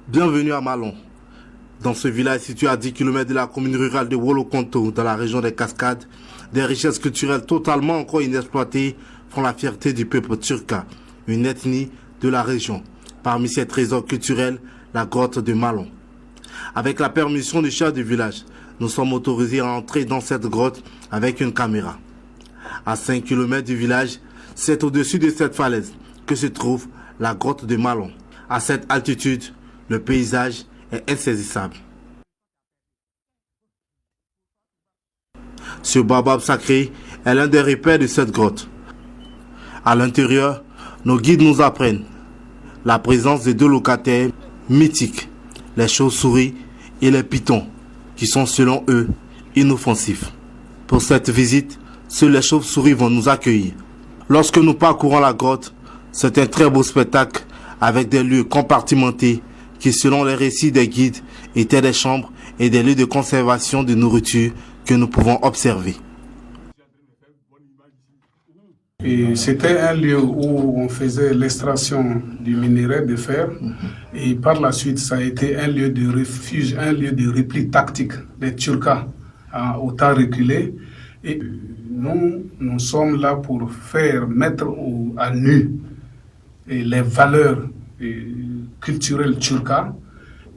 Bienvenue à Malon. Dans ce village situé à 10 km de la commune rurale de Wolokonto, dans la région des Cascades, des richesses culturelles totalement encore inexploitées font la fierté du peuple turca, une ethnie de la région. Parmi ces trésors culturels, la grotte de Malon. Avec la permission du chef du village, nous sommes autorisés à entrer dans cette grotte avec une caméra. À 5 km du village, c'est au-dessus de cette falaise que se trouve la grotte de Malon. À cette altitude, le paysage est insaisissable. Ce baobab sacré est l'un des repères de cette grotte. À l'intérieur, nos guides nous apprennent la présence de deux locataires mythiques, les chauves-souris et les pitons, qui sont selon eux inoffensifs. Pour cette visite, seuls les chauves-souris vont nous accueillir. Lorsque nous parcourons la grotte, c'est un très beau spectacle avec des lieux compartimentés qui, selon les récits des guides, étaient des chambres et des lieux de conservation de nourriture que nous pouvons observer. C'était un lieu où on faisait l'extraction du minerai de fer et par la suite ça a été un lieu de refuge, un lieu de repli tactique des Turcs au temps reculé. Et nous sommes là pour mettre à nu les valeurs culturelles turques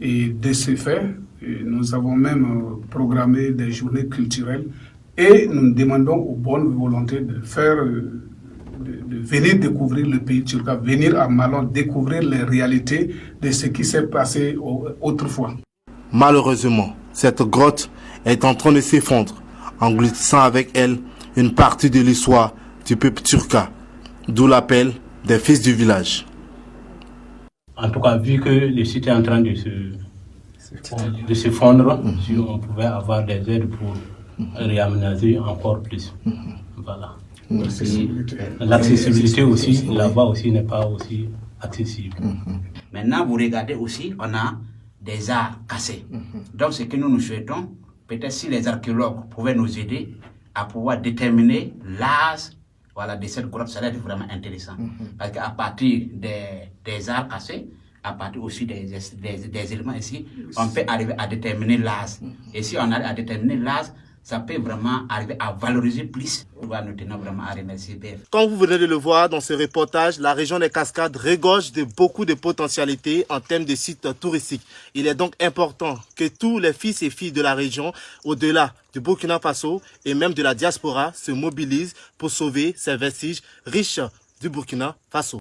et de ce fait, nous avons même programmé des journées culturelles et nous demandons aux bonnes volontés de venir découvrir le pays turc, venir à Malon découvrir les réalités de ce qui s'est passé autrefois. Malheureusement, cette grotte est en train de s'effondrer, engloutissant avec elle une partie de l'histoire du peuple turca, d'où l'appel des fils du village. En tout cas, vu que le site est en train de s'effondrer, si on pouvait avoir des aides pour réaménager encore plus. Voilà. L'accessibilité aussi, là-bas aussi n'est pas aussi accessible. Maintenant, vous regardez aussi, on a des arts cassés. Donc, ce que nous souhaitons, peut-être si les archéologues pouvaient nous aider à pouvoir déterminer l'âge de cette grotte, ça va être vraiment intéressant. Parce qu'à partir des arts cassés, à partir aussi des éléments ici, on peut arriver à déterminer l'âge. Et si on arrive à déterminer l'âge, ça peut vraiment arriver à valoriser plus. Nous tenons vraiment à remercier BF. Comme vous venez de le voir dans ce reportage, la région des Cascades regorge de beaucoup de potentialités en termes de sites touristiques. Il est donc important que tous les fils et filles de la région, au-delà du Burkina Faso et même de la diaspora, se mobilisent pour sauver ces vestiges riches du Burkina Faso.